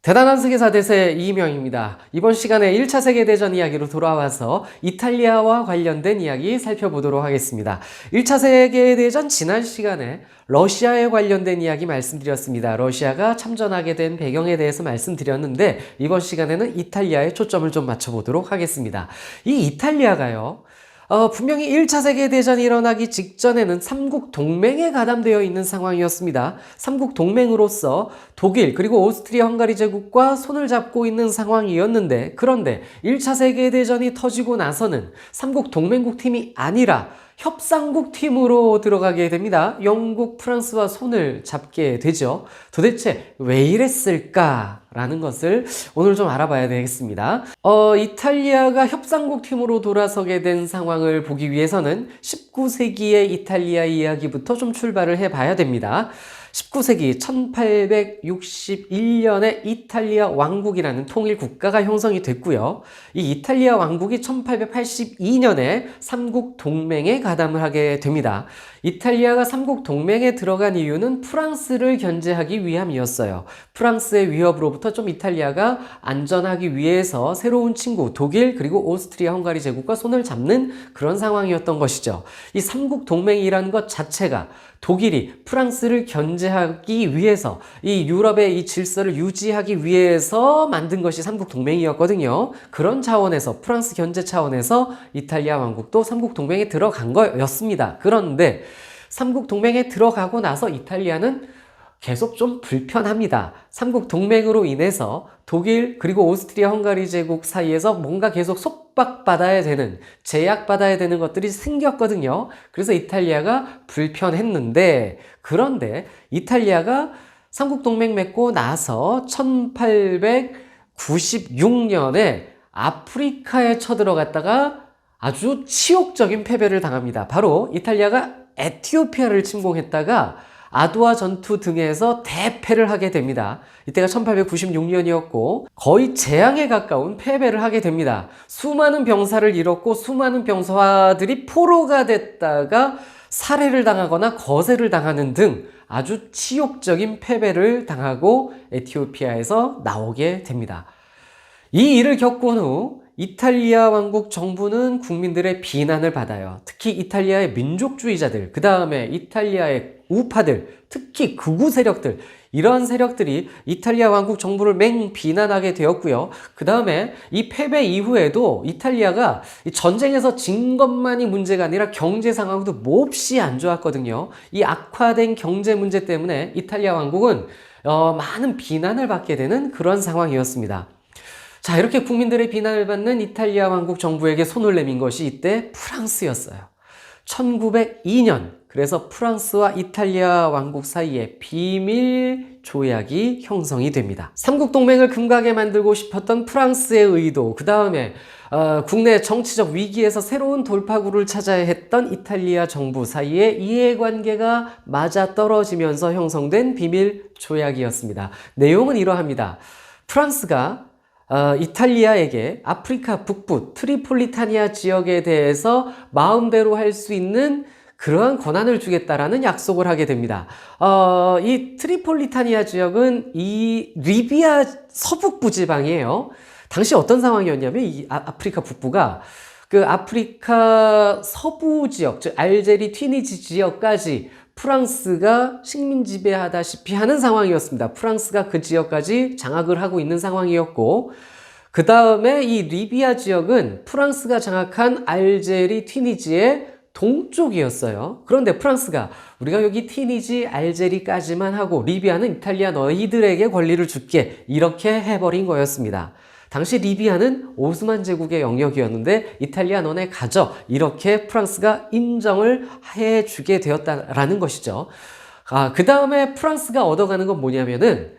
대단한 세계사 대세 이명입니다. 이번 시간에 1차 세계대전 이야기로 돌아와서 이탈리아와 관련된 이야기 살펴보도록 하겠습니다. 1차 세계대전 지난 시간에 러시아에 관련된 이야기 말씀드렸습니다. 러시아가 참전하게 된 배경에 대해서 말씀드렸는데 이번 시간에는 이탈리아에 초점을 좀 맞춰보도록 하겠습니다. 이 이탈리아가요. 분명히 1차 세계대전이 일어나기 직전에는 삼국 동맹에 가담되어 있는 상황이었습니다. 삼국 동맹으로서 독일 그리고 오스트리아 헝가리 제국과 손을 잡고 있는 상황이었는데, 그런데 1차 세계대전이 터지고 나서는 삼국 동맹국 팀이 아니라 협상국 팀으로 들어가게 됩니다. 영국, 프랑스와 손을 잡게 되죠. 도대체 왜 이랬을까라는 것을 오늘 좀 알아봐야 되겠습니다. 이탈리아가 협상국 팀으로 돌아서게 된 상황을 보기 위해서는 19세기의 이탈리아 이야기부터 좀 출발을 해봐야 됩니다. 19세기 1861년에 이탈리아 왕국이라는 통일 국가가 형성이 됐고요. 이 이탈리아 왕국이 1882년에 삼국 동맹에 가담을 하게 됩니다. 이탈리아가 삼국 동맹에 들어간 이유는 프랑스를 견제하기 위함이었어요. 프랑스의 위협으로부터 좀 이탈리아가 안전하기 위해서 새로운 친구 독일 그리고 오스트리아 헝가리 제국과 손을 잡는 그런 상황이었던 것이죠. 이 삼국 동맹이라는 것 자체가 독일이 프랑스를 견제하기 위해서 이 유럽의 이 질서를 유지하기 위해서 만든 것이 삼국 동맹이었거든요. 그런 차원에서 프랑스 견제 차원에서 이탈리아 왕국도 삼국 동맹에 들어간 거였습니다. 그런데 삼국 동맹에 들어가고 나서 이탈리아는 계속 좀 불편합니다. 삼국 동맹으로 인해서 독일 그리고 오스트리아 헝가리 제국 사이에서 뭔가 계속 속박받아야 되는, 제약받아야 되는 것들이 생겼거든요. 그래서 이탈리아가 불편했는데, 그런데 이탈리아가 삼국 동맹 맺고 나서 1896년에 아프리카에 쳐들어갔다가 아주 치욕적인 패배를 당합니다. 바로 이탈리아가 에티오피아를 침공했다가 아두아 전투 등에서 대패를 하게 됩니다. 이때가 1896년이었고 거의 재앙에 가까운 패배를 하게 됩니다. 수많은 병사를 잃었고 수많은 병사들이 포로가 됐다가 살해를 당하거나 거세를 당하는 등 아주 치욕적인 패배를 당하고 에티오피아에서 나오게 됩니다. 이 일을 겪은 후 이탈리아 왕국 정부는 국민들의 비난을 받아요. 특히 이탈리아의 민족주의자들, 그 다음에 이탈리아의 우파들, 특히 극우 세력들, 이런 세력들이 이탈리아 왕국 정부를 맹비난하게 되었고요. 그 다음에 이 패배 이후에도 이탈리아가 전쟁에서 진 것만이 문제가 아니라 경제 상황도 몹시 안 좋았거든요. 이 악화된 경제 문제 때문에 이탈리아 왕국은 많은 비난을 받게 되는 그런 상황이었습니다. 자, 이렇게 국민들의 비난을 받는 이탈리아 왕국 정부에게 손을 내민 것이 이때 프랑스였어요. 1902년, 그래서 프랑스와 이탈리아 왕국 사이에 비밀 조약이 형성이 됩니다. 삼국 동맹을 금가게 만들고 싶었던 프랑스의 의도, 그 다음에 국내 정치적 위기에서 새로운 돌파구를 찾아야 했던 이탈리아 정부 사이에 이해관계가 맞아떨어지면서 형성된 비밀 조약이었습니다. 내용은 이러합니다. 프랑스가 이탈리아에게 아프리카 북부 트리폴리타니아 지역에 대해서 마음대로 할 수 있는 그러한 권한을 주겠다라는 약속을 하게 됩니다. 이 트리폴리타니아 지역은 이 리비아 서북부 지방이에요. 당시 어떤 상황이었냐면 이 아프리카 북부가 그 아프리카 서부 지역, 즉 알제리, 튀니지 지역까지 프랑스가 식민 지배하다시피 하는 상황이었습니다. 프랑스가 그 지역까지 장악을 하고 있는 상황이었고, 그 다음에 이 리비아 지역은 프랑스가 장악한 알제리, 튀니지의 동쪽이었어요. 그런데 프랑스가 우리가 여기 튀니지, 알제리까지만 하고 리비아는 이탈리아 너희들에게 권리를 줄게, 이렇게 해버린 거였습니다. 당시 리비아는 오스만 제국의 영역이었는데 이탈리아 너네 가져, 이렇게 프랑스가 인정을 해주게 되었다라는 것이죠. 그 다음에 프랑스가 얻어가는 건 뭐냐면은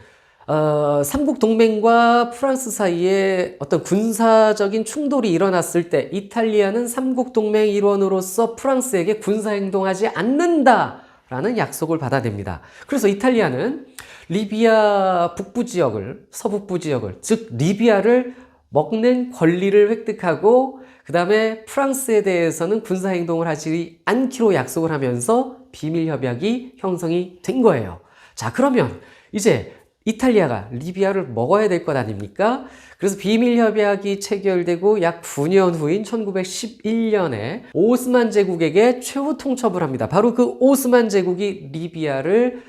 삼국 동맹과 프랑스 사이에 어떤 군사적인 충돌이 일어났을 때 이탈리아는 삼국 동맹 일원으로서 프랑스에게 군사 행동하지 않는다라는 약속을 받아냅니다. 그래서 이탈리아는 리비아 북부 지역을, 서북부 지역을, 즉 리비아를 먹는 권리를 획득하고 그 다음에 프랑스에 대해서는 군사행동을 하지 않기로 약속을 하면서 비밀협약이 형성이 된 거예요. 자, 그러면 이제 이탈리아가 리비아를 먹어야 될 것 아닙니까? 그래서 비밀협약이 체결되고 약 9년 후인 1911년에 오스만 제국에게 최후 통첩을 합니다. 바로 그 오스만 제국이 리비아를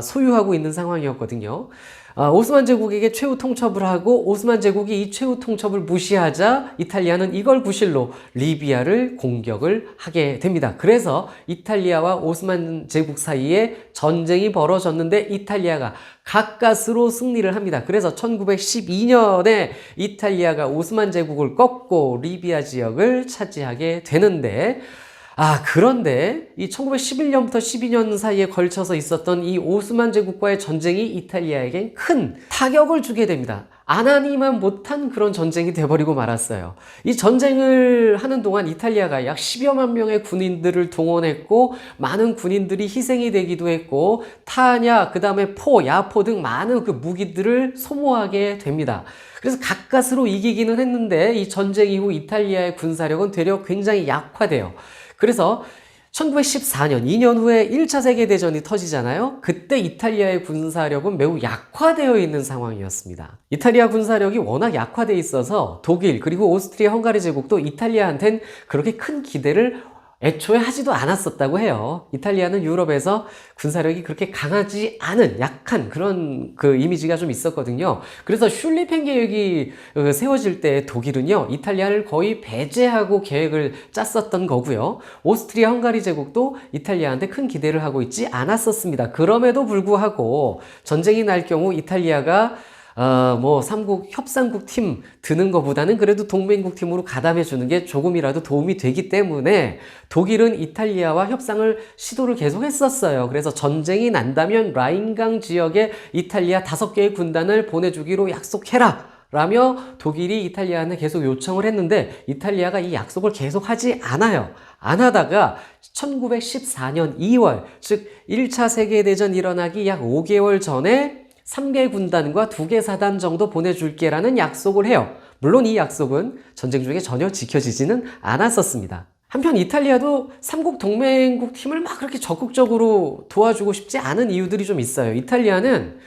소유하고 있는 상황이었거든요. 오스만 제국에게 최후 통첩을 하고 오스만 제국이 이 최후 통첩을 무시하자 이탈리아는 이걸 구실로 리비아를 공격을 하게 됩니다. 그래서 이탈리아와 오스만 제국 사이에 전쟁이 벌어졌는데 이탈리아가 가까스로 승리를 합니다. 그래서 1912년에 이탈리아가 오스만 제국을 꺾고 리비아 지역을 차지하게 되는데 그런데 이 1911년부터 12년 사이에 걸쳐서 있었던 이 오스만 제국과의 전쟁이 이탈리아에겐 큰 타격을 주게 됩니다. 안 하니만 못한 그런 전쟁이 돼버리고 말았어요. 이 전쟁을 하는 동안 이탈리아가 약 10여만 명의 군인들을 동원했고 많은 군인들이 희생이 되기도 했고 탄약, 그 다음에 야포 등 많은 그 무기들을 소모하게 됩니다. 그래서 가까스로 이기기는 했는데 이 전쟁 이후 이탈리아의 군사력은 되려 굉장히 약화돼요. 그래서 1914년, 2년 후에 1차 세계대전이 터지잖아요. 그때 이탈리아의 군사력은 매우 약화되어 있는 상황이었습니다. 이탈리아 군사력이 워낙 약화되어 있어서 독일 그리고 오스트리아 헝가리 제국도 이탈리아한텐 그렇게 큰 기대를 애초에 하지도 않았었다고 해요. 이탈리아는 유럽에서 군사력이 그렇게 강하지 않은 약한 그런 이미지가 좀 있었거든요. 그래서 슐리펜 계획이 세워질 때 독일은요, 이탈리아를 거의 배제하고 계획을 짰었던 거고요. 오스트리아 헝가리 제국도 이탈리아한테 큰 기대를 하고 있지 않았었습니다. 그럼에도 불구하고 전쟁이 날 경우 이탈리아가 삼국 협상국 팀 드는 것보다는 그래도 동맹국 팀으로 가담해 주는 게 조금이라도 도움이 되기 때문에 독일은 이탈리아와 협상을 시도를 계속 했었어요. 그래서 전쟁이 난다면 라인강 지역에 이탈리아 5개의 군단을 보내주기로 약속해라 라며 독일이 이탈리아한테 계속 요청을 했는데 이탈리아가 이 약속을 계속 하지 않아요. 안 하다가 1914년 2월, 즉 1차 세계대전 일어나기 약 5개월 전에 3개 군단과 2개 사단 정도 보내줄게 라는 약속을 해요. 물론 이 약속은 전쟁 중에 전혀 지켜지지는 않았었습니다. 한편 이탈리아도 삼국 동맹국 팀을 막 그렇게 적극적으로 도와주고 싶지 않은 이유들이 좀 있어요. 이탈리아는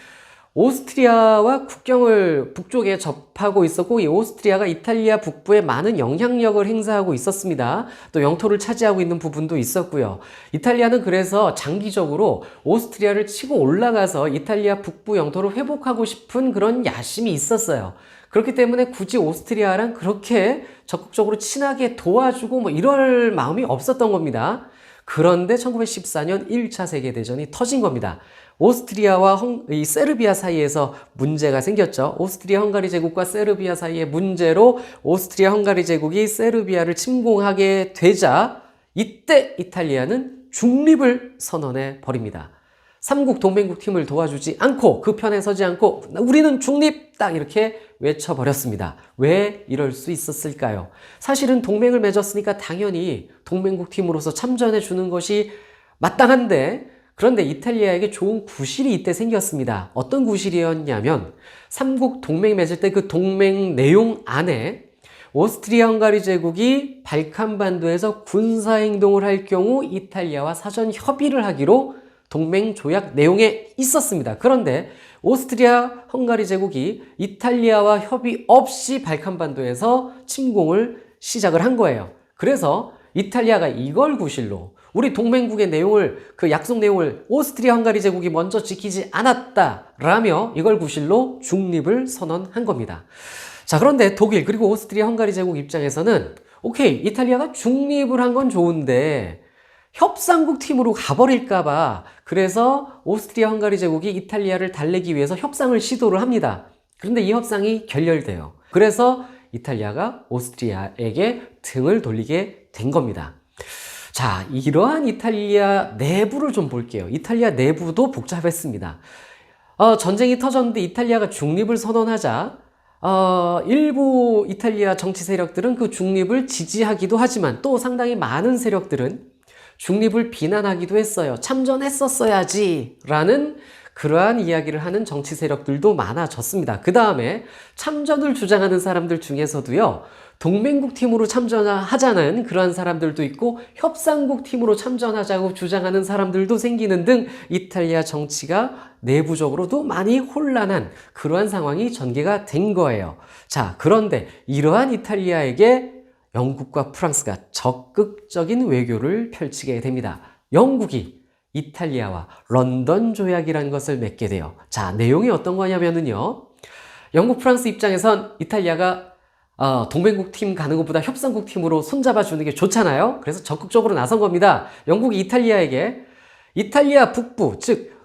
오스트리아와 국경을 북쪽에 접하고 있었고 이 오스트리아가 이탈리아 북부에 많은 영향력을 행사하고 있었습니다. 또 영토를 차지하고 있는 부분도 있었고요. 이탈리아는 그래서 장기적으로 오스트리아를 치고 올라가서 이탈리아 북부 영토를 회복하고 싶은 그런 야심이 있었어요. 그렇기 때문에 굳이 오스트리아랑 그렇게 적극적으로 친하게 도와주고 이럴 마음이 없었던 겁니다. 그런데 1914년 1차 세계대전이 터진 겁니다. 오스트리아와 이 세르비아 사이에서 문제가 생겼죠. 오스트리아 헝가리 제국과 세르비아 사이의 문제로 오스트리아 헝가리 제국이 세르비아를 침공하게 되자 이때 이탈리아는 중립을 선언해 버립니다. 삼국 동맹국 팀을 도와주지 않고 그 편에 서지 않고 우리는 중립! 딱 이렇게 외쳐버렸습니다. 왜 이럴 수 있었을까요? 사실은 동맹을 맺었으니까 당연히 동맹국 팀으로서 참전해 주는 것이 마땅한데 그런데 이탈리아에게 좋은 구실이 이때 생겼습니다. 어떤 구실이었냐면 삼국 동맹 맺을 때 그 동맹 내용 안에 오스트리아 헝가리 제국이 발칸반도에서 군사행동을 할 경우 이탈리아와 사전 협의를 하기로 동맹 조약 내용에 있었습니다. 그런데 오스트리아 헝가리 제국이 이탈리아와 협의 없이 발칸반도에서 침공을 시작을 한 거예요. 그래서 이탈리아가 이걸 구실로 우리 동맹국의 내용을 그 약속 내용을 오스트리아 헝가리 제국이 먼저 지키지 않았다라며 이걸 구실로 중립을 선언한 겁니다. 자, 그런데 독일 그리고 오스트리아 헝가리 제국 입장에서는 오케이, 이탈리아가 중립을 한 건 좋은데 협상국 팀으로 가버릴까봐 그래서 오스트리아 헝가리 제국이 이탈리아를 달래기 위해서 협상을 시도를 합니다. 그런데 이 협상이 결렬돼요. 그래서 이탈리아가 오스트리아에게 등을 돌리게 된 겁니다. 자, 이러한 이탈리아 내부를 좀 볼게요. 이탈리아 내부도 복잡했습니다. 전쟁이 터졌는데 이탈리아가 중립을 선언하자 일부 이탈리아 정치 세력들은 그 중립을 지지하기도 하지만 또 상당히 많은 세력들은 중립을 비난하기도 했어요. 참전했었어야지 라는 그러한 이야기를 하는 정치 세력들도 많아졌습니다. 그 다음에 참전을 주장하는 사람들 중에서도요, 동맹국 팀으로 참전하자는 그러한 사람들도 있고 협상국 팀으로 참전하자고 주장하는 사람들도 생기는 등 이탈리아 정치가 내부적으로도 많이 혼란한 그러한 상황이 전개가 된 거예요. 자, 그런데 이러한 이탈리아에게 영국과 프랑스가 적극적인 외교를 펼치게 됩니다. 영국이 이탈리아와 런던 조약이라는 것을 맺게 돼요. 자, 내용이 어떤 거냐면요. 영국, 프랑스 입장에선 이탈리아가 동맹국 팀 가는 것보다 협상국 팀으로 손잡아 주는 게 좋잖아요. 그래서 적극적으로 나선 겁니다. 영국이 이탈리아에게 이탈리아 북부, 즉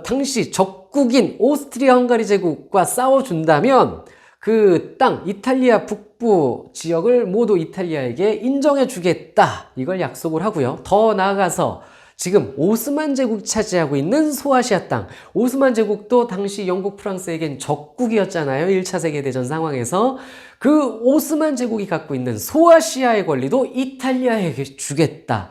당시 적국인 오스트리아 헝가리 제국과 싸워준다면 그 땅, 이탈리아 북부 지역을 모두 이탈리아에게 인정해 주겠다. 이걸 약속을 하고요. 더 나아가서 지금 오스만 제국이 차지하고 있는 소아시아 땅, 오스만 제국도 당시 영국, 프랑스에겐 적국이었잖아요. 1차 세계대전 상황에서. 그 오스만 제국이 갖고 있는 소아시아의 권리도 이탈리아에게 주겠다.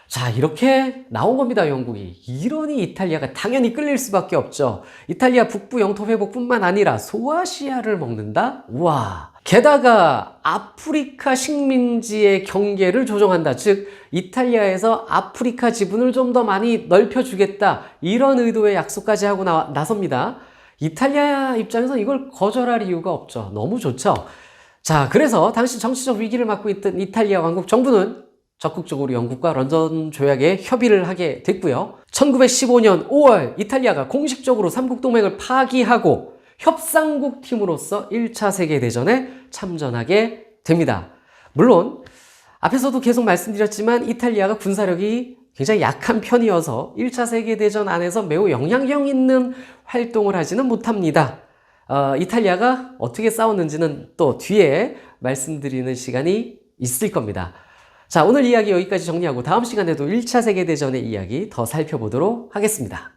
자, 이렇게 나온 겁니다, 영국이. 이러니 이탈리아가 당연히 끌릴 수밖에 없죠. 이탈리아 북부 영토 회복뿐만 아니라 소아시아를 먹는다? 우와. 게다가 아프리카 식민지의 경계를 조정한다. 즉, 이탈리아에서 아프리카 지분을 좀 더 많이 넓혀주겠다. 이런 의도의 약속까지 하고 나섭니다. 이탈리아 입장에서 이걸 거절할 이유가 없죠. 너무 좋죠. 자, 그래서 당시 정치적 위기를 맞고 있던 이탈리아 왕국 정부는 적극적으로 영국과 런던 조약에 협의를 하게 됐고요. 1915년 5월 이탈리아가 공식적으로 삼국동맹을 파기하고 협상국 팀으로서 1차 세계대전에 참전하게 됩니다. 물론 앞에서도 계속 말씀드렸지만 이탈리아가 군사력이 굉장히 약한 편이어서 1차 세계대전 안에서 매우 영향력 있는 활동을 하지는 못합니다. 이탈리아가 어떻게 싸웠는지는 또 뒤에 말씀드리는 시간이 있을 겁니다. 자, 오늘 이야기 여기까지 정리하고 다음 시간에도 1차 세계대전의 이야기 더 살펴보도록 하겠습니다.